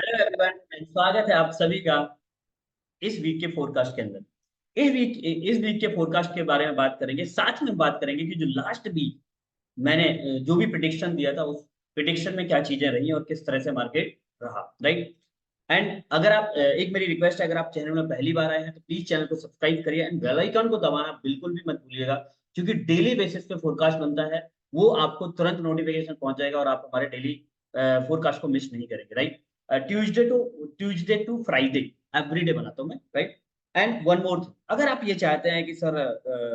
Hello everyone, स्वागत है आप सभी का इस वीक के फोरकास्ट के अंदर। इस वीक के फोरकास्ट के बारे में बात करेंगे, साथ में बात करेंगे कि जो लास्ट वीक मैंने जो भी प्रिडिक्शन दिया था उस प्रिडिक्शन में क्या चीजें रही और किस तरह से मार्केट रहा, राइट। एंड अगर आप एक मेरी रिक्वेस्ट है, अगर आप चैनल में पहली बार आए हैं तो प्लीज चैनल को सब्सक्राइब करिए एंड बेल आइकन को दबाना बिल्कुल भी मत भूलिएगा, क्योंकि डेली बेसिस पे फोरकास्ट बनता है, वो आपको तुरंत नोटिफिकेशन पहुंच जाएगा और आप हमारे डेली फोरकास्ट को मिस नहीं करेंगे, right. Tuesday to Friday everyday बनाता हूँ मैं, right. And one more thing, अगर आप ये चाहते हैं कि सर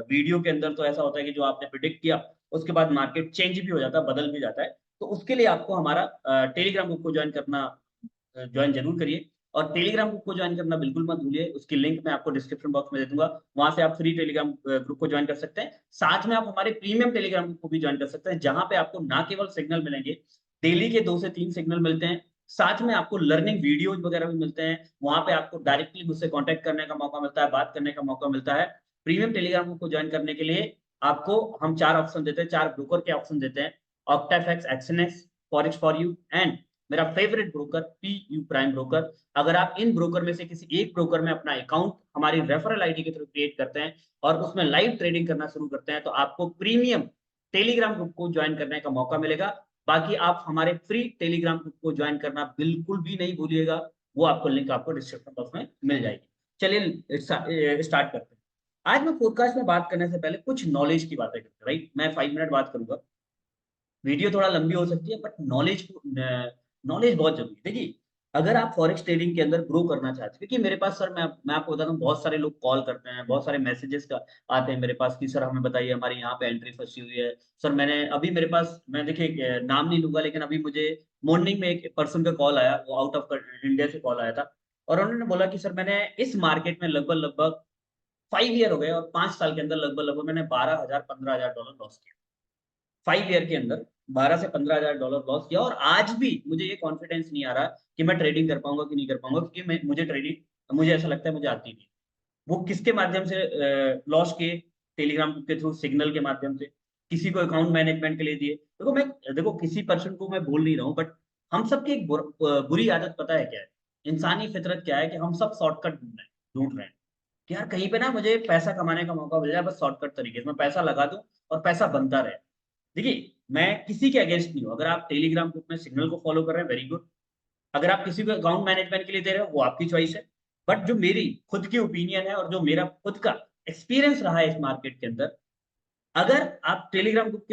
वीडियो के अंदर तो ऐसा होता है कि जो आपने प्रिडिक्ट किया उसके बाद मार्केट चेंज भी हो जाता है, बदल भी जाता है, तो उसके लिए आपको हमारा टेलीग्राम ग्रुप को ज्वाइन जरूर करिए। और टेलीग्राम ग्रुप को ज्वाइन करना बिल्कुल मत भूलिए, उसकी लिंक मैं आपको डिस्क्रिप्शन बॉक्स में दे दूंगा। वहां से आप फ्री टेलीग्राम ग्रुप को ज्वाइन कर सकते हैं। साथ में आप हमारे प्रीमियम टेलीग्राम ग्रुप को भी ज्वाइन कर सकते हैं, जहां पे आपको ना केवल सिग्नल मिलेंगे, डेली के 2 से 3 सिग्नल मिलते हैं, साथ में आपको लर्निंग वीडियोज वगैरह भी मिलते हैं। वहां पे आपको डायरेक्टली मुझसे कांटेक्ट करने का मौका मिलता है, बात करने का मौका मिलता है। प्रीमियम टेलीग्राम ग्रुप को ज्वाइन करने के लिए आपको हम 4 ऑप्शन देते हैं, 4 ब्रोकर के ऑप्शन देते हैं: Octafx, XNX, Forex for you and मेरा favourite broker P U prime broker. अगर आप इन ब्रोकर में से किसी एक ब्रोकर में अपना अकाउंट हमारी रेफरल आईडी के थ्रू क्रिएट करते हैं और उसमें लाइव ट्रेडिंग करना शुरू करते हैं, तो आपको प्रीमियम टेलीग्राम ग्रुप को ज्वाइन करने का मौका मिलेगा। बाकी आप हमारे फ्री टेलीग्राम ग्रुप को ज्वाइन करना बिल्कुल भी नहीं भूलिएगा, वो आपको लिंक आपको डिस्क्रिप्शन बॉक्स में मिल जाएगी। चलिए स्टार्ट करते हैं। आज मैं पॉडकास्ट में बात करने से पहले कुछ नॉलेज की बातें करते हैं, राइट। मैं 5 मिनट बात करूंगा, वीडियो थोड़ा लंबी हो सकती है, बट नॉलेज बहुत जरूरी है। देखिए, अगर आप फॉरेक्स ट्रेडिंग के अंदर ग्रो करना चाहते हैं, क्योंकि मेरे पास सर मैं आपको बताता हूँ, बहुत सारे लोग कॉल करते हैं, बहुत सारे मैसेजेस का आते हैं मेरे पास कि सर हमें बताइए हमारी यहाँ पे एंट्री फंसी हुई है। सर मैंने अभी मेरे पास, मैं देखिए नाम नहीं लूंगा, लेकिन अभी मुझे मॉर्निंग में एक पर्सन का कॉल आया, वो आउट ऑफ इंडिया से कॉल आया था। और उन्होंने बोला कि सर मैंने इस मार्केट में लगभग लगभग 5 ईयर हो गए और 5 साल के अंदर लगभग लगभग मैंने 12,000 15,000 डॉलर लॉस किया। 5 ईयर के अंदर 12 से 15 हजार डॉलर लॉस किया, और आज भी मुझे ये कॉन्फिडेंस नहीं आ रहा कि मैं ट्रेडिंग कर पाऊंगा कि नहीं कर पाऊंगा, क्योंकि मुझे ट्रेडिंग, मुझे ऐसा लगता है मुझे आती नहीं। वो किसके माध्यम से लॉस किए? टेलीग्राम के थ्रू, सिग्नल के माध्यम से, किसी को अकाउंट मैनेजमेंट के लिए दिए। देखो किसी पर्सन को मैं बोल नहीं रहा हूँ, बट हम सबकी एक बुरी आदत पता है क्या है? इंसानी फितरत क्या है कि हम सब शॉर्टकट ढूंढ रहे हैं कि यार कहीं पे ना मुझे पैसा कमाने का मौका मिल जाए, बस शॉर्टकट तरीके से मैं पैसा लगा दूं और पैसा बनता रहे। देखिए, मैं किसी के अगेंस्ट नहीं हूँ। अगर आप टेलीग्राम ग्रुप में सिग्नल को फॉलो कर रहे हैं, वेरी गुड। अगर आप किसी को अकाउंट मैनेजमेंट के लिए दे रहे हो, वो आपकी चॉइस है। बट जो मेरी खुद की ओपिनियन है और जो मेरा खुद का एक्सपीरियंस रहा है इस मार्केट के अंदर, अगर आप टेलीग्राम ग्रुप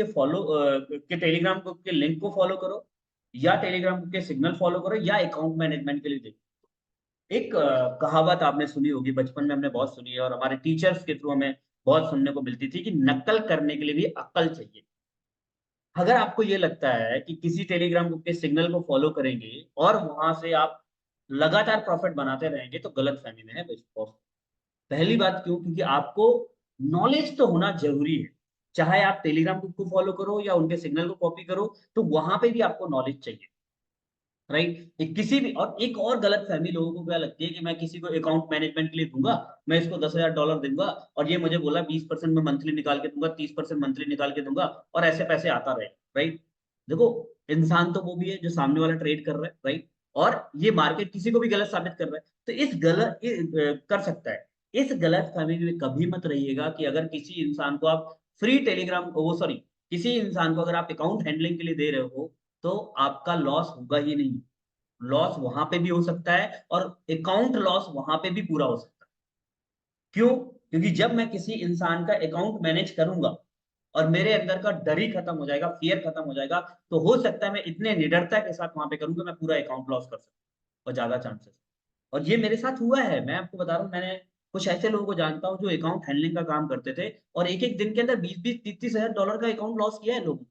के लिंक को फॉलो करो, या टेलीग्राम ग्रुप के सिग्नल फॉलो करो, या अकाउंट मैनेजमेंट के लिए देखो। एक कहावत आपने सुनी होगी, बचपन में हमने बहुत सुनी है और हमारे टीचर्स के थ्रू हमें बहुत सुनने को मिलती थी कि नकल करने के लिए भी अक्ल चाहिए। अगर आपको ये लगता है कि किसी टेलीग्राम ग्रुप के सिग्नल को फॉलो करेंगे और वहां से आप लगातार प्रॉफिट बनाते रहेंगे, तो गलत फहमी में है दोस्त। पहली बात क्यों? क्योंकि आपको नॉलेज तो होना जरूरी है। चाहे आप टेलीग्राम ग्रुप को फॉलो करो या उनके सिग्नल को कॉपी करो, तो वहां पे भी आपको नॉलेज चाहिए, राइट। किसी भी, और एक और गलत फहमी लोगों को क्या लगती है कि मैं किसी को अकाउंट मैनेजमेंट के लिए दूंगा, मैं इसको 10,000 डॉलर दूंगा और ये मुझे बोला 20% में मंथली निकाल के दूंगा, 30% मंथली निकाल के दूंगा और ऐसे पैसे आता रहे, राइट। देखो, इंसान तो वो भी है जो सामने वाला ट्रेड कर रहा है, राइट। और ये मार्केट किसी को भी गलत साबित कर रहा है, तो कर सकता है। इस गलत फहमी में कभी मत रहिएगा कि अगर किसी इंसान को आप फ्री टेलीग्राम, वो सॉरी, किसी इंसान को अगर आप अकाउंट हैंडलिंग के लिए दे रहे हो, तो आपका लॉस होगा ही नहीं। लॉस वहां पे भी हो सकता है और अकाउंट लॉस वहां पे भी पूरा हो सकता है। क्यों? क्योंकि जब मैं किसी इंसान का अकाउंट मैनेज करूंगा और मेरे अंदर का डर ही खत्म हो जाएगा, फियर खत्म हो जाएगा, तो हो सकता है मैं इतने निडरता के साथ वहां पे करूंगा, मैं पूरा अकाउंट लॉस कर सकता हूँ और ज्यादा चांसेस। और ये मेरे साथ हुआ है, मैं आपको बता रहा हूँ। मैंने कुछ ऐसे लोगों को जानता हूँ जो अकाउंट हैंडलिंग का काम करते थे और एक एक दिन के अंदर 20-20 30-30 हजार डॉलर का अकाउंट लॉस किया है लोगों।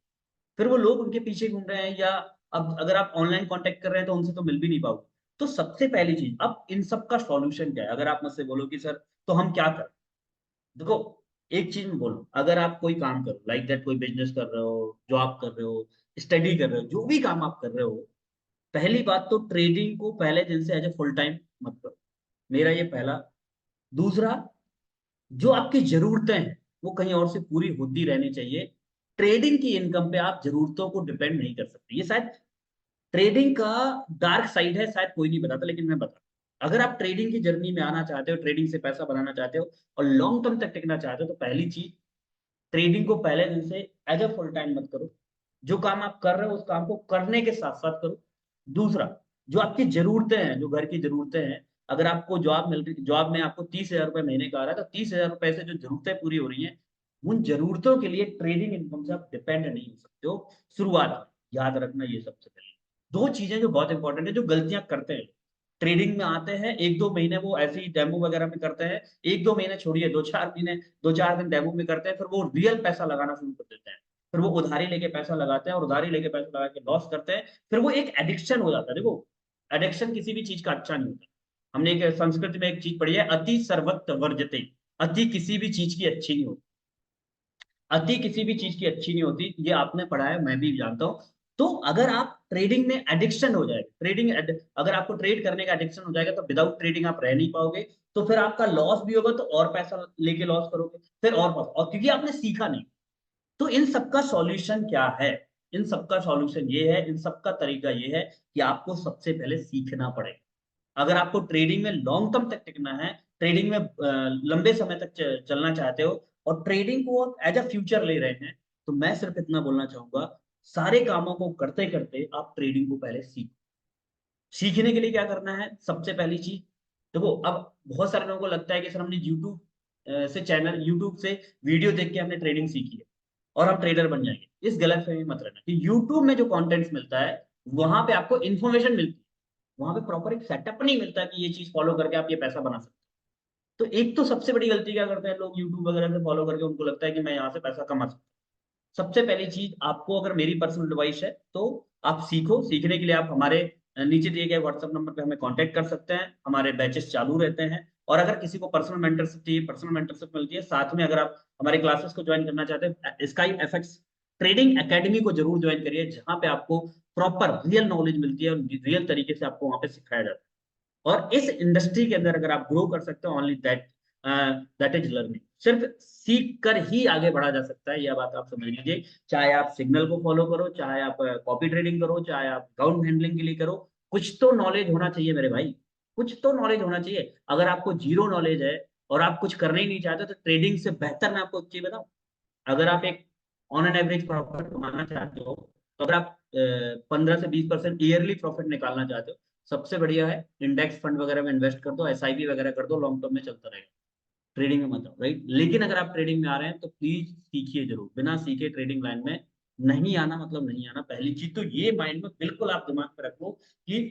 फिर वो लोग उनके पीछे घूम रहे हैं, या अब अगर आप ऑनलाइन कांटेक्ट कर रहे हैं तो उनसे तो मिल भी नहीं पाओगे। तो सबसे पहली चीज, अब इन सब का सॉल्यूशन क्या है? अगर आप मुझसे बोलो कि सर तो हम क्या करें, देखो, एक चीज मैं बोलूं, अगर आप कोई काम करो, लाइक दैट, कोई बिजनेस कर रहे हो, जॉब कर रहे हो, स्टडी कर रहे हो, जो भी काम आप कर रहे हो, पहली बात तो ट्रेडिंग को पहले दिन से एज ए फुल टाइम मत करो। मेरा ये पहला। दूसरा, जो आपकी जरूरतें हैं वो कहीं और से पूरी होती रहनी चाहिए। ट्रेडिंग की इनकम पे आप जरूरतों को डिपेंड नहीं कर सकते। ये शायद ट्रेडिंग का डार्क साइड है, शायद कोई नहीं बताता, लेकिन मैं बता, अगर आप ट्रेडिंग की जर्नी में आना चाहते हो, ट्रेडिंग से पैसा बनाना चाहते हो और लॉन्ग टर्म तक टिकना चाहते हो, तो पहली चीज, ट्रेडिंग को पहले दिन से एज अ फुल टाइम मत करो। जो काम आप कर रहे हो उस काम को करने के साथ साथ करो। दूसरा, जो आपकी जरूरतें हैं, जो घर की जरूरतें हैं, अगर आपको जॉब मिल रही, जॉब में आपको 30,000 रुपए महीने का आ रहा है, तो 30,000 रुपए से जो जरूरतें पूरी हो रही हैं, उन जरूरतों के लिए ट्रेडिंग इनकम से आप डिपेंड नहीं हो सकते हो शुरुआत में। याद रखना ये सबसे पहले दो चीजें जो बहुत इंपॉर्टेंट है, जो गलतियां करते हैं ट्रेडिंग में आते हैं, एक दो महीने वो ऐसे ही डेमो वगैरह में करते हैं, एक दो महीने छोड़िए, दो चार महीने, दो चार दिन डेमो में करते हैं, फिर वो रियल पैसा लगाना शुरू कर देते हैं। फिर वो उधारी लेके पैसा लगाते हैं और उधारी लेके पैसा लगा के लॉस करते हैं, फिर वो एक एडिक्शन हो जाता है। देखो, एडिक्शन किसी भी चीज का अच्छा नहीं होता। हमने एक संस्कृत में एक चीज पढ़ी है, अति सर्वत्र वर्जते। अति किसी भी चीज की अच्छी नहीं होती, अति किसी भी चीज की अच्छी नहीं होती, ये आपने पढ़ा है, मैं भी जानता हूँ। तो अगर आप ट्रेडिंग में एडिक्शन हो जाएगा, अगर आपको ट्रेड करने का एडिक्शन हो जाएगा, तो विदाउट ट्रेडिंग आप रह नहीं पाओगे। तो फिर आपका लॉस भी होगा, तो और पैसा लेके लॉस करोगे, फिर और पैसा, और क्योंकि आपने सीखा नहीं। तो इन सबका सॉल्यूशन क्या है? इन सबका सॉल्यूशन ये है, इन सबका तरीका ये है कि आपको सबसे पहले सीखना पड़ेगा। अगर आपको ट्रेडिंग में लॉन्ग टर्म तक टिकना है, ट्रेडिंग में लंबे समय तक चलना चाहते हो, और ट्रेडिंग को आप एज अ फ्यूचर ले रहे हैं, तो मैं सिर्फ इतना बोलना चाहूंगा, सारे कामों को करते करते आप ट्रेडिंग को पहले सीखो। सीखने के लिए क्या करना है? सबसे पहली चीज, देखो, अब बहुत सारे लोगों को लगता है कि सर हमने यूट्यूब से चैनल, यूट्यूब से वीडियो देख के हमने ट्रेडिंग सीखी है और हम ट्रेडर बन जाएंगे। इस गलत फहमी मत रहना कि यूट्यूब में जो कंटेंट्स मिलता है, वहां पे आपको इन्फॉर्मेशन मिलती है, वहां पे प्रॉपर एक सेटअप नहीं मिलता कि ये चीज फॉलो करके आप ये पैसा बना सकते हैं। तो एक तो सबसे बड़ी गलती क्या करते हैं लोग, यूट्यूब वगैरह से फॉलो करके उनको लगता है कि मैं यहाँ से पैसा कमा सकता हूँ। सबसे पहली चीज आपको, अगर मेरी पर्सनल एडवाइस है, तो आप सीखो। सीखने के लिए आप हमारे नीचे दिए गए व्हाट्सएप नंबर पे हमें कांटेक्ट कर सकते हैं, हमारे बैचेस चालू रहते हैं। और अगर किसी को पर्सनल मेंटरशिप चाहिए, पर्सनल मेंटरशिप मिलती है। साथ में अगर आप हमारे क्लासेस को ज्वाइन करना चाहते हैं, स्काई एफएक्स ट्रेडिंग एकेडमी को जरूर ज्वाइन करिए, जहां पे आपको प्रॉपर रियल नॉलेज मिलती है और रियल तरीके से आपको वहां पे सिखाया जाता है। और इस इंडस्ट्री के अंदर अगर आप ग्रो कर सकते हो, only that, that is learning. सिर्फ सीख कर ही आगे बढ़ा जा सकता है, यह बात आप समझ लीजिए। चाहे आप सिग्नल को फॉलो करो, चाहे आप कॉपी ट्रेडिंग करो, चाहे आप अकाउंट हैंडलिंग के लिए करो, कुछ तो नॉलेज होना चाहिए मेरे भाई, कुछ तो नॉलेज होना चाहिए। अगर आपको जीरो नॉलेज है और आप कुछ करना ही नहीं चाहते, तो ट्रेडिंग से बेहतर मैं आपको एक चीज बताऊं, अगर आप एक ऑन एन एवरेज प्रॉफिट कमाना चाहते हो, तो अगर आप 15 से 20% ईयरली प्रॉफिट निकालना चाहते हो, सबसे बढ़िया है इंडेक्स फंड वगैरह में इन्वेस्ट कर दो, एसआईपी वगैरह कर दो, लॉन्ग टर्म में चलता रहेगा। ट्रेडिंग में मत आओ, राइट? लेकिन अगर आप ट्रेडिंग में आ रहे हैं, तो प्लीज सीखिए जरूर। बिना सीखे ट्रेडिंग लाइन में नहीं आना मतलब नहीं आना। पहली चीज तो ये माइंड में बिल्कुल आप दिमाग में रखो कि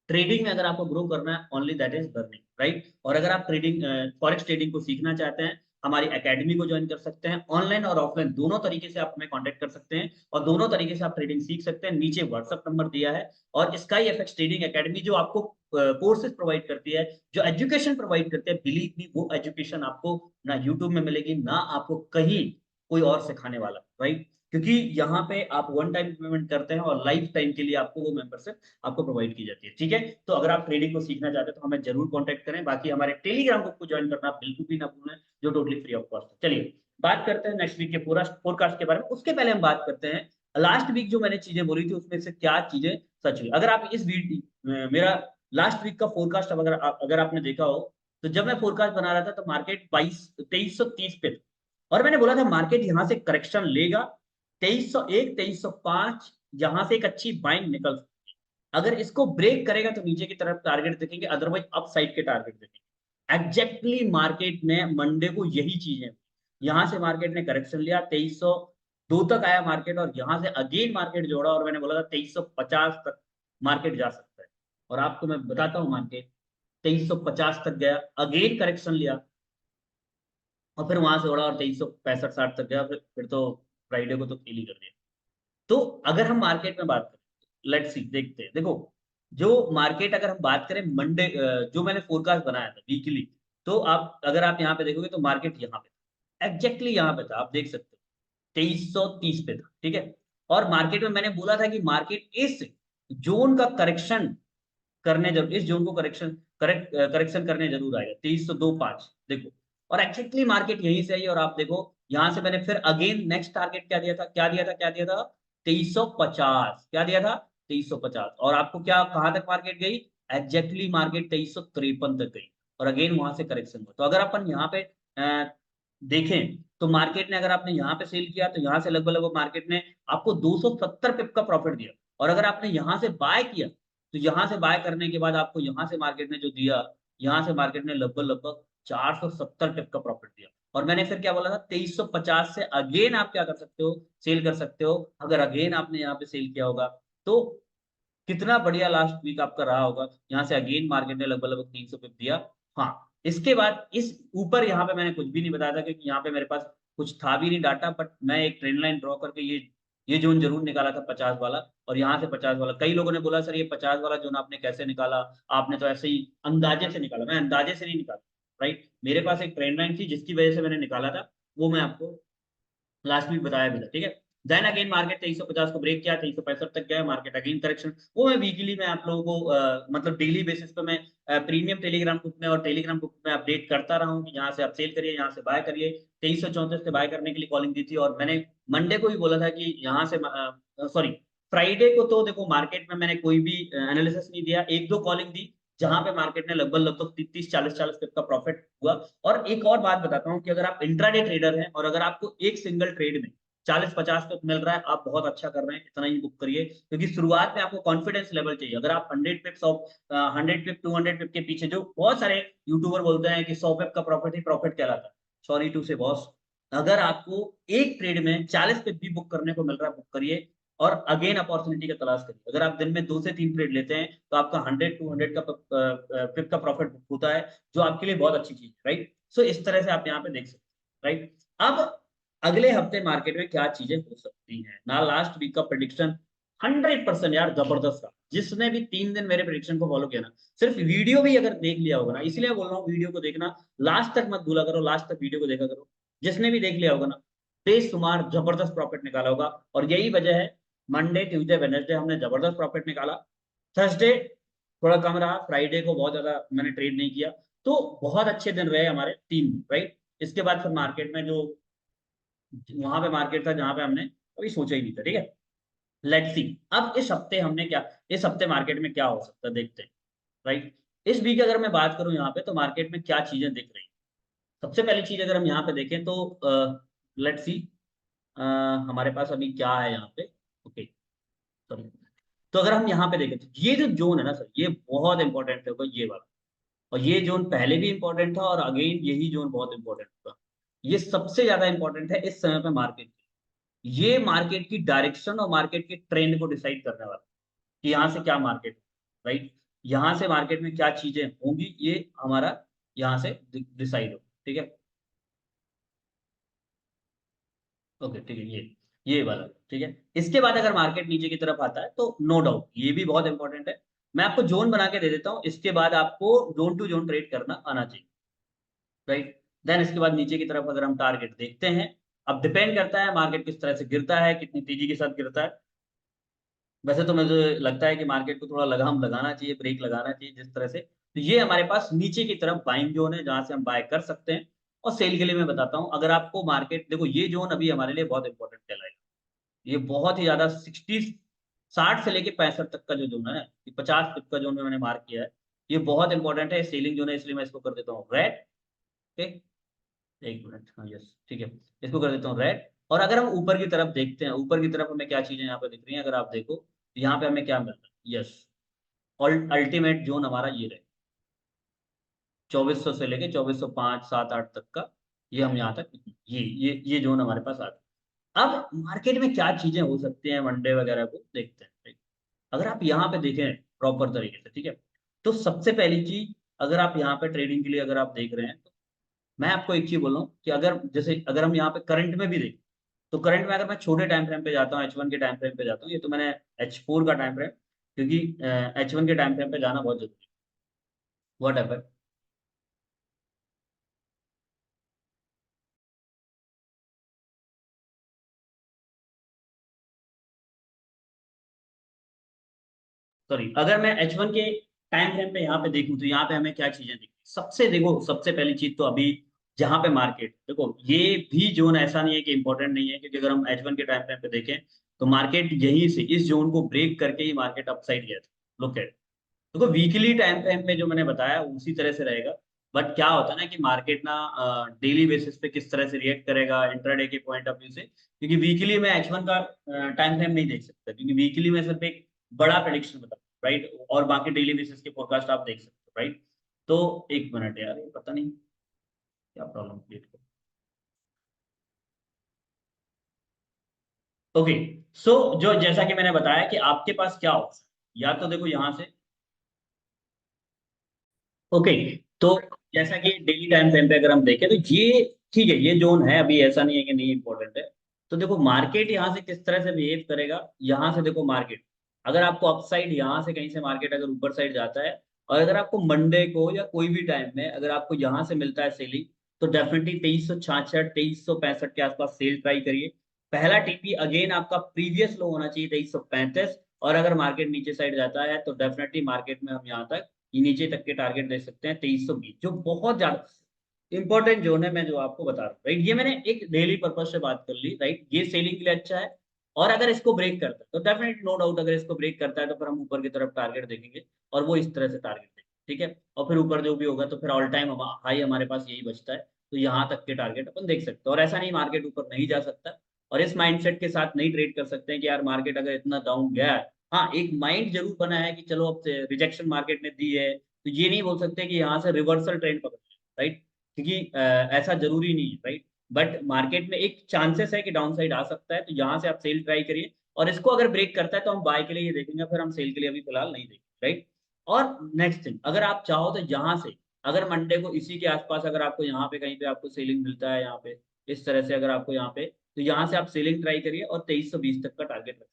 ट्रेडिंग में अगर आपको ग्रो करना है, only that is learning, right? और अगर आप ट्रेडिंग, फॉरेक्स ट्रेडिंग को सीखना चाहते हैं, हमारी एकेडमी को ज्वाइन कर सकते हैं। ऑनलाइन और ऑफलाइन दोनों तरीके से आप हमें कांटेक्ट कर सकते हैं, और दोनों तरीके से आप ट्रेडिंग सीख सकते हैं। नीचे व्हाट्सएप नंबर दिया है। और स्काई एफएक्स ट्रेडिंग एकेडमी जो आपको कोर्सेज प्रोवाइड करती है, जो एजुकेशन प्रोवाइड करते हैं, बिलीव मी, वो एजुकेशन आपको ना यूट्यूब में मिलेगी, ना आपको कहीं कोई और सिखाने वाला, राइट? क्योंकि यहाँ पे आप वन टाइम पेमेंट करते हैं और लाइफ टाइम के लिए आपको वो मेंबरशिप आपको प्रोवाइड की जाती है, ठीक है? तो अगर आप ट्रेडिंग को सीखना चाहते हैं, तो हमें जरूर कांटेक्ट करें। बाकी हमारे टेलीग्राम ग्रुप को ज्वाइन करना बिल्कुल भी ना भूलें, जो टोटली फ्री ऑफ कॉस्ट है। चलिए, बात करते हैं नेक्स्ट वीक के पूरा फोरकास्ट के बारे में। उसके पहले हम बात करते हैं लास्ट वीक जो मैंने चीजें बोली थी, उसमें से क्या चीजें सच हुई। अगर आप इस वीक मेरा लास्ट वीक का फोरकास्ट अगर आपने देखा हो, तो जब मैं फोरकास्ट बना रहा था, तो मार्केट 2330 पे था, और मैंने बोला था मार्केट यहां से करेक्शन लेगा। 2301, 2305, यहां से एक अच्छी बाइंग निकल सकती है। अगर इसको ब्रेक करेगा, तो नीचे की तरफ टारगेट देखेंगे, अदरवाइज अप साइड के टारगेट देखेंगे। एग्जैक्टली मार्केट ने मंडे को यही चीजें, यहां से मार्केट ने करेक्शन लिया, 2302 तक आया मार्केट, और यहां से अगेन मार्केट जोड़ा, और मैंने बोला था 2350 तक मार्केट जा सकता है। और आपको मैं बताता हूं, मार्केट 2350 तक गया, अगेन करेक्शन लिया, और फिर वहां से उड़ा और 2365-60 तक गया, फिर तो फ्राइडे को तो फेल ही कर दिया। तो अगर हम मार्केट में बात करें, लेट्स सी, देखते हैं। देखो, जो मार्केट, अगर हम बात करें मंडे, जो मैंने फोरकास्ट बनाया था वीकली, तो आप अगर आप यहाँ पे देखोगे, तो मार्केट यहाँ पे था, एग्जैक्टली यहाँ पे था, आप देख सकते हो 2330 पे था, ठीक है? और मार्केट में मैंने बोला था कि मार्केट इस जोन का करेक्शन करने जरूर, इस जोन को करेक्शन करने जरूर आएगा, 2302.5, देखो। और एक्चुअली मार्केट यहीं से आई, और आप देखो यहां से मैंने फिर अगेन नेक्स्ट टारगेट क्या दिया था, क्या दिया था, क्या दिया था? 2350, क्या दिया था? 2350। और आपको क्या कहाँ तक मार्केट गई, एग्जैक्टली मार्केट 2353 तक गई, और अगेन वहां से करेक्शन हुआ। तो अगर अपन यहाँ पे देखें तो मार्केट ने, अगर आपने यहाँ पे सेल किया तो यहाँ से लगभग लगभग मार्केट ने आपको 270 पिप का प्रॉफिट दिया। और अगर आपने यहाँ से बाय किया तो यहाँ से बाय करने के बाद आपको यहाँ से मार्केट ने जो दिया, यहाँ से मार्केट ने लगभग लगभग 470 पिप का प्रॉफिट दिया। और मैंने फिर क्या बोला था, 2350 से अगेन आप क्या कर सकते हो, सेल कर सकते हो। अगर अगेन आपने यहाँ पे सेल किया होगा तो कितना बढ़िया लास्ट वीक आपका रहा होगा। यहाँ से अगेन मार्केट ने लगभग लगभग 300 पिप दिया। हाँ, इसके बाद इस ऊपर यहाँ पे मैंने कुछ भी नहीं बताया था, क्योंकि यहाँ पे मेरे पास कुछ था भी नहीं डाटा, बट मैं एक ट्रेंड लाइन ड्रॉ करके ये जोन जरूर निकाला था 50 वाला, और यहाँ से 50 वाला। कई लोगों ने बोला सर ये 50 वाला जोन आपने कैसे निकाला, आपने तो ऐसे ही अंदाजे से निकाला। मैं अंदाजे से नहीं निकाला, राइट। मेरे पास एक ट्रेंड लाइन थी जिसकी वजह से मैंने निकाला था, वो मैं आपको लास्ट वीक बताया भी था, ठीक है। देन अगेन मार्केट 2350 को ब्रेक किया, 2365 तक गया, मार्केट अगेन करेक्शन। वो मैं वीकली में आप लोगों को मतलब डेली बेसिस पे मैं प्रीमियम टेलीग्राम ग्रुप में और टेलीग्राम ग्रुप में अपडेट करता रहा हूँ कि यहाँ से आप सेल करिए, यहाँ से बाय करिए। 2334 से बाय करने के लिए कॉलिंग दी थी, और मैंने मंडे को भी बोला था कि यहाँ से, सॉरी फ्राइडे को तो देखो मार्केट में मैंने कोई भी एनालिसिस नहीं दिया, एक दो कॉलिंग दी जहां पे मार्केट ने लगभग लगभग 30-40 पिप का प्रॉफिट हुआ। और एक और बात बताता हूँ कि अगर आप इंट्राडे ट्रेडर हैं और अगर आपको एक सिंगल ट्रेड में 40-50 पिप मिल रहा है, आप बहुत अच्छा कर रहे हैं, इतना ही बुक करिए। क्योंकि शुरुआत में आपको कॉन्फिडेंस लेवल चाहिए। अगर आप 100 पिप्स ऑफ 100 पिप 200 पिप के पीछे, जो बहुत सारे यूट्यूबर बोलते हैं कि 100 पिप का प्रॉफिट ही प्रॉफिट कहलाता है, सॉरी टू से बॉस, अगर आपको एक ट्रेड में 40 पिप भी बुक करने को मिल रहा है, बुक करिए। और अगेन अपॉर्चुनिटी का तलाश करिए। अगर आप दिन में 2 से 3 ट्रेड लेते हैं तो आपका 100-200 का पिप का प्रॉफिट बुक होता है, जो आपके लिए बहुत अच्छी चीज है, राइट। सो इस तरह से आप यहाँ पे देख सकते हैं, राइट। अब अगले हफ्ते मार्केट में क्या चीजें हो सकती हैं ना। लास्ट वीक का प्रिडिक्शन 100% यार जबरदस्त था। जिसने भी 3 दिन मेरे प्रिडिक्शन को फॉलो किया ना, सिर्फ वीडियो भी अगर देख लिया होगा ना, इसलिए बोल रहा हूँ वीडियो को देखना, लास्ट तक मत भूला करो, लास्ट तक वीडियो को देखा करो। जिसने भी देख लिया होगा ना, बेशुमार जबरदस्त प्रॉफिट निकाला होगा। और यही वजह है, मंडे ट्यूसडे वेडनेसडे हमने जबरदस्त प्रॉफिट निकाला, थर्सडे थोड़ा कम रहा, फ्राइडे को बहुत ज्यादा मैंने ट्रेड नहीं किया। तो बहुत अच्छे दिन रहे हमारे 3 दिन, राइट। इसके बाद फिर मार्केट में जो वहां पे मार्केट था जहां पे हमने कभी सोचा ही नहीं था, ठीक है। लेट्स सी अब इस हफ्ते हमने क्या, इस हफ्ते मार्केट में क्या हो सकता है देखते हैं, राइट। इस वीक अगर मैं बात करूं यहाँ पे तो मार्केट में क्या चीजें दिख रही हैं। सबसे पहली चीज अगर हम यहाँ पे देखें तो लेट्स सी हमारे पास अभी क्या है यहाँ पे, ओके सॉरी। तो अगर हम यहाँ पे देखें तो ये जो जोन है ना सर, ये बहुत इंपॉर्टेंट होगा, ये वाला। और ये जोन पहले भी इंपॉर्टेंट था, और अगेन यही जोन बहुत इंपॉर्टेंट होगा। ये सबसे ज्यादा इंपॉर्टेंट है इस समय पे मार्केट। ये मार्केट की डायरेक्शन और मार्केट के ट्रेंड को डिसाइड करने वाला है कि यहाँ से क्या मार्केट, राइट। यहाँ से मार्केट में क्या चीजें होंगी, ये हमारा यहाँ से डिसाइड हो, ठीक है। ओके ठीक है, ये वाला, ठीक है। इसके बाद अगर मार्केट नीचे की तरफ आता है तो नो डाउट ये भी बहुत इंपॉर्टेंट है। मैं आपको जोन बना के दे देता हूँ, इसके बाद आपको जोन टू जोन ट्रेड करना आना चाहिए, राइट। देन इसके बाद नीचे की तरफ अगर हम टारगेट देखते हैं, अब डिपेंड करता है मार्केट किस तरह से गिरता है, कितनी तेजी के साथ गिरता है। वैसे तो मुझे लगता है कि मार्केट को थोड़ा लगाम लगाना चाहिए, ब्रेक लगाना चाहिए जिस तरह से। तो ये हमारे पास नीचे की तरफ बाइंग जोन है जहां से हम बाय कर सकते हैं। और सेल के लिए मैं बताता हूँ, अगर आपको मार्केट देखो, ये जोन अभी हमारे लिए बहुत इंपॉर्टेंट कहलाएगा। ये बहुत ही ज्यादा 60 से लेके 65 तक का जो जोन है, 50 तक का जोन में मैंने मार्क किया है, ये बहुत इंपॉर्टेंट है, सेलिंग जोन है, इसलिए मैं इसको कर देता हूँ रेड। ठीक, एक मिनट, हाँ यस ठीक है, इसको कर देता हूँ रेड। और अगर हम ऊपर की तरफ देखते हैं, ऊपर की तरफ हमें क्या चीजें यहाँ पे दिख रही हैं, अगर आप देखो तो यहाँ पे हमें क्या मिल रहा है, यस, अल्टीमेट जोन हमारा ये रहे, 2400 से लेके 2405 7 8 तक का, ये हम यहाँ तक, ये जोन हमारे पास आ गया। अब मार्केट में क्या चीजें हो सकती हैं मंडे वगैरह को देखते हैं, ठीक? अगर आप यहाँ पे देखें प्रॉपर तरीके से, ठीक है, तो सबसे पहली चीज, अगर आप यहाँ पे ट्रेडिंग के लिए अगर आप देख रहे हैं, तो मैं आपको एक चीज बोल रहा हूँ कि अगर जैसे अगर हम यहाँ पे करंट में भी देखें, तो करंट में अगर मैं छोटे टाइम फ्रेम पे जाता हूँ, H1 के टाइम फ्रेम पे जाता हूँ, ये तो मैंने H4 का टाइम फ्रेम, क्योंकि H1 के टाइम फ्रेम पे जाना बहुत जरूरी है। व्हाट हैपेंड, सॉरी, अगर मैं H1 के टाइम फ्रेम पे यहाँ पे देखूं तो यहाँ पे हमें क्या चीजें दिखती, सबसे देखो, सबसे पहली चीज तो अभी जहां पे मार्केट देखो, ये भी जोन ऐसा नहीं है कि इंपॉर्टेंट नहीं है, क्योंकि अगर हम H1 के टाइम फ्रेम पे देखें तो मार्केट यहीं से इस जोन को ब्रेक करके ही मार्केट अपसाइड गया था। लुक एट, देखो वीकली टाइम फ्रेम में जो मैंने बताया उसी तरह से रहेगा। बट क्या होता है ना कि मार्केट ना डेली बेसिस पे किस तरह से रिएक्ट करेगा इंट्राडे के पॉइंट ऑफ व्यू से, क्योंकि वीकली में H1 का टाइम फ्रेम नहीं देख सकता, क्योंकि वीकली में सिर्फ एक बड़ा प्रेडिक्शन बता, राइट, और बाकी डेली बेसिस के फोरकास्ट आप देख सकते हो, राइट। तो एक मिनट यार, ये पता नहीं क्या प्रॉब्लम क्रिएट कर। ओके, सो जो जैसा कि मैंने बताया कि आपके पास क्या ऑप्शन, या तो देखो यहाँ से, ओके, तो जैसा कि डेली टाइम फ्रेम पे अगर हम देखें तो ये ठीक है, ये जोन है, अभी ऐसा नहीं है कि नहीं इंपॉर्टेंट है। तो देखो मार्केट यहाँ से किस तरह से बिहेव करेगा, यहाँ से देखो मार्केट, अगर आपको अपसाइड यहाँ से कहीं से मार्केट अगर ऊपर साइड जाता है, और अगर आपको मंडे को या कोई भी टाइम में अगर आपको यहाँ से मिलता है सेलिंग, तो डेफिनेटली 2366 2365 के आसपास सेल ट्राई करिए। पहला टीपी अगेन आपका प्रीवियस लो होना चाहिए 2335, और अगर मार्केट नीचे साइड जाता है तो डेफिनेटली मार्केट में हम यहाँ तक ये नीचे तक के टारगेट दे सकते हैं 2320, जो बहुत ज्यादा इंपॉर्टेंट जोन है, मैं जो आपको बता रहा हूँ, राइट। ये मैंने एक डेली पर्पज से बात कर ली, राइट, ये सेलिंग के लिए अच्छा है। और अगर इसको ब्रेक करता है तो डेफिनेटली नो डाउट, अगर इसको ब्रेक करता है तो फिर हम ऊपर की तरफ टारगेट देखेंगे, और वो इस तरह से टारगेट देखेंगे, ठीक है। और फिर ऊपर जो भी होगा तो फिर ऑल टाइम हाई हमारे पास यही बचता है, तो यहाँ तक के टारगेट अपन देख सकते हैं। और ऐसा नहीं मार्केट ऊपर नहीं जा सकता, और इस माइंडसेट के साथ नहीं ट्रेड कर सकते हैं कि यार मार्केट अगर इतना डाउन गया है, हाँ एक माइंड जरूर बना है कि चलो अब रिजेक्शन मार्केट ने दी है, तो ये नहीं बोल सकते कि यहाँ से रिवर्सल ट्रेंड पकड़, राइट, क्योंकि ऐसा जरूरी नहीं है, राइट। बट मार्केट में एक चांसेस है कि डाउन साइड आ सकता है, तो यहाँ से आप सेल ट्राई करिए, और इसको अगर ब्रेक करता है तो हम बाय के लिए ये देखेंगे, फिर हम सेल के लिए अभी फिलहाल नहीं देखेंगे, राइट। और नेक्स्ट थिंग, अगर आप चाहो तो यहाँ से अगर मंडे को इसी के आसपास अगर आपको यहाँ पे कहीं पे आपको सेलिंग मिलता है, यहाँ पे इस तरह से अगर आपको यहाँ पे, तो यहाँ से आप सेलिंग ट्राई करिए और 2320 तक का टारगेट रखिए।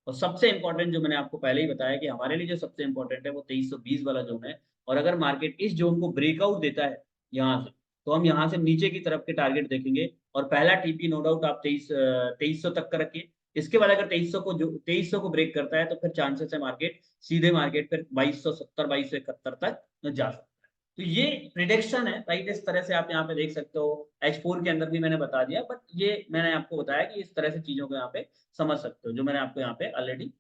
और सबसे इंपॉर्टेंट जो मैंने आपको पहले ही बताया कि हमारे लिए जो सबसे इंपॉर्टेंट है वो 2320 वाला जोन है। और अगर मार्केट इस जोन को ब्रेकआउट देता है यहाँ से, तो हम यहाँ से नीचे की तरफ के टारगेट देखेंगे। और पहला टीपी नो डाउट आप 2300 तक का रखिए। इसके बाद अगर 2300 को ब्रेक करता है तो फिर चांसेस है मार्केट सीधे मार्केट फिर 2270 2271 तक जा सकता है। तो ये प्रिडिक्शन है, राइट, इस तरह से आप यहाँ पे देख सकते हो। H4 के अंदर भी मैंने बता दिया, बट ये मैंने आपको बताया कि इस तरह से चीजों को यहाँ पे समझ सकते हो, जो मैंने आपको यहाँ पे ऑलरेडी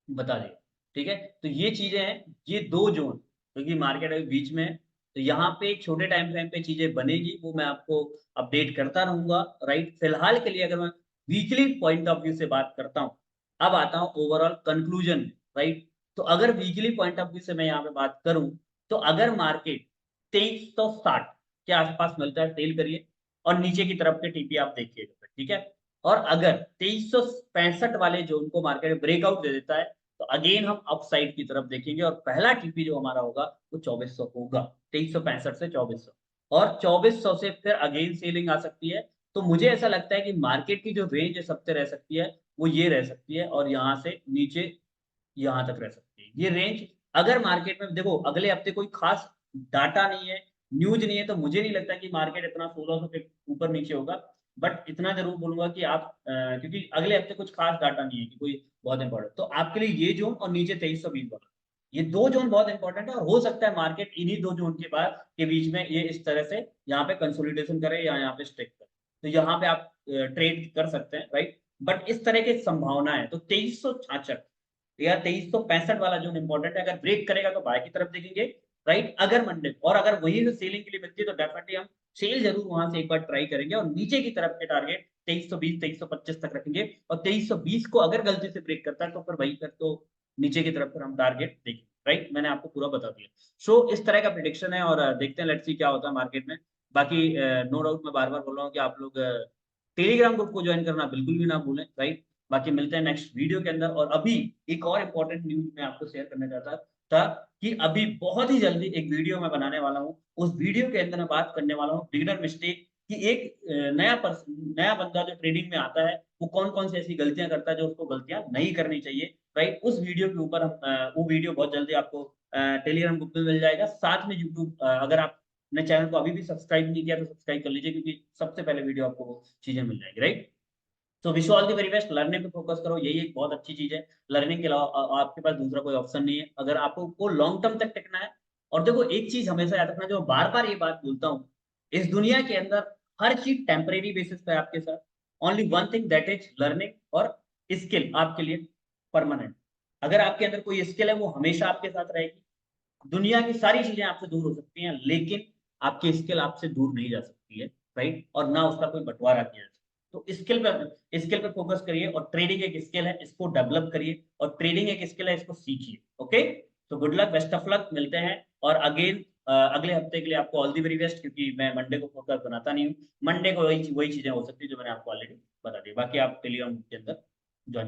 बता दिया, ठीक है। तो ये चीजें हैं, ये दो जोन, क्योंकि मार्केट अभी बीच में है, तो यहाँ पे एक छोटे टाइम फ्रेम पे चीजें बनेगी, वो मैं आपको अपडेट करता रहूंगा, राइट। फिलहाल के लिए अगर मैं वीकली पॉइंट ऑफ व्यू से बात करता हूँ, अब आता हूँ ओवरऑल कंक्लूजन में, राइट। तो अगर वीकली पॉइंट ऑफ व्यू से मैं यहाँ पे बात करूँ, तो अगर मार्केट 2360 के आसपास मिलता है सेल करिए, और नीचे की तरफ के टीपी आप देखिएगा, ठीक है। और अगर 2365 वाले जोन को मार्केट ब्रेकआउट दे देता है, तो अगेन हम अपसाइड की तरफ देखेंगे, और पहला टीपी जो हमारा होगा वो 2400 होगा, 2365 से 2400, और 2400 से फिर अगेन सेलिंग आ सकती है। तो मुझे ऐसा लगता है कि मार्केट की जो रेंज है सबसे रह सकती है, वो ये रह सकती है, और यहाँ से नीचे यहाँ तक रह सकती है ये रेंज। अगर मार्केट में देखो अगले हफ्ते कोई खास डाटा नहीं है, न्यूज नहीं है, तो मुझे नहीं लगता कि मार्केट इतना 1600 के ऊपर नीचे होगा। बट इतना जरूर बोलूंगा कि आप क्योंकि अगले हफ्ते कुछ खास डाटा नहीं है कि कोई बहुत इंपॉर्टेंट, तो आपके लिए ये जोन और नीचे 2320 वाला, ये दो जोन बहुत इंपॉर्टेंट है। और हो सकता है मार्केट इन्हीं दो जोन के बाद के बीच में ये इस तरह से यहाँ पे कंसोलिडेशन करे या यहाँ पे स्टेक करे, तो यहाँ पे आप ट्रेड कर सकते हैं, राइट। बट इस तरह की संभावना है, तो 2366 या 2365 वाला जोन इंपॉर्टेंट है, अगर ब्रेक करेगा तो बाय की तरफ देखेंगे, राइट। अगर मंडे और अगर वही से सेलिंग के लिए मिलती है तो डेफिनेटली हम सेल जरूर वहां से एक बार ट्राई करेंगे, और नीचे की तरफ के टारगेट 2320 2325 तक रखेंगे। और 2320 को अगर गलती से ब्रेक करता है तो फिर वही कर तो नीचे की तरफ फिर हम टारगेट देखेंगे, राइट। मैंने आपको पूरा बता दिया। सो इस तरह का प्रिडिक्शन है, और देखते हैं, लेट्स सी क्या होता है मार्केट में। बाकी नो डाउट मैं बार बार बोल रहा हूँ कि आप लोग टेलीग्राम ग्रुप को ज्वाइन करना बिल्कुल भी ना भूलें, राइट। बाकी मिलते हैं नेक्स्ट वीडियो के अंदर। और अभी एक और इम्पोर्टेंट न्यूज मैं आपको शेयर करना चाहता था कि अभी बहुत ही जल्दी एक वीडियो मैं बनाने वाला हूँ। उस वीडियो के अंदर मैं बात करने वाला हूँ बिगिनर मिस्टेक, कि एक नया बंदा जो ट्रेडिंग में आता है वो कौन कौन सी ऐसी गलतियां करता है जो उसको गलतियां नहीं करनी चाहिए, राइट। उस वीडियो के ऊपर हम वो वीडियो बहुत जल्दी आपको टेलीग्राम ग्रुप में मिल जाएगा। साथ में यूट्यूब, अगर आपने चैनल को अभी भी सब्सक्राइब नहीं किया तो सब्सक्राइब कर लीजिए, क्योंकि सबसे पहले वीडियो आपको वो चीजें मिल जाएगी, राइट। तो wish all the very best, learning पे फोकस करो, यही एक बहुत अच्छी चीज है। लर्निंग के अलावा आपके पास दूसरा कोई ऑप्शन नहीं है अगर आपको लॉन्ग टर्म तक टिकना है। और देखो एक चीज हमेशा याद रखना, जो बार बार ये बात बोलता हूँ, इस दुनिया के अंदर हर चीज टेम्परेरी बेसिस पे है आपके साथ। Only one thing that is learning और स्किल आपके लिए परमानेंट। अगर आपके अंदर कोई स्किल है वो हमेशा आपके साथ रहेगी। दुनिया की सारी चीजें आपसे दूर हो सकती हैं, लेकिन आपकी स्किल आपसे दूर नहीं जा सकती है, राइट, और ना उसका कोई बंटवारा किया जा सकता। तो स्किल पे फोकस करिए, और ट्रेडिंग एक स्किल है, इसको डेवलप करिए, और ट्रेडिंग एक स्किल है, इसको सीखिए। ओके, तो good luck, best of luck, मिलते हैं। और अगेन अगले हफ्ते के लिए आपको ऑल दी वेरी बेस्ट, क्योंकि मैं मंडे को फोकस बनाता नहीं हूँ। मंडे को वही वही चीजें हो सकती है जो मैंने आपको ऑलरेडी बता दी। बाकी आप टेलीग्राम के अंदर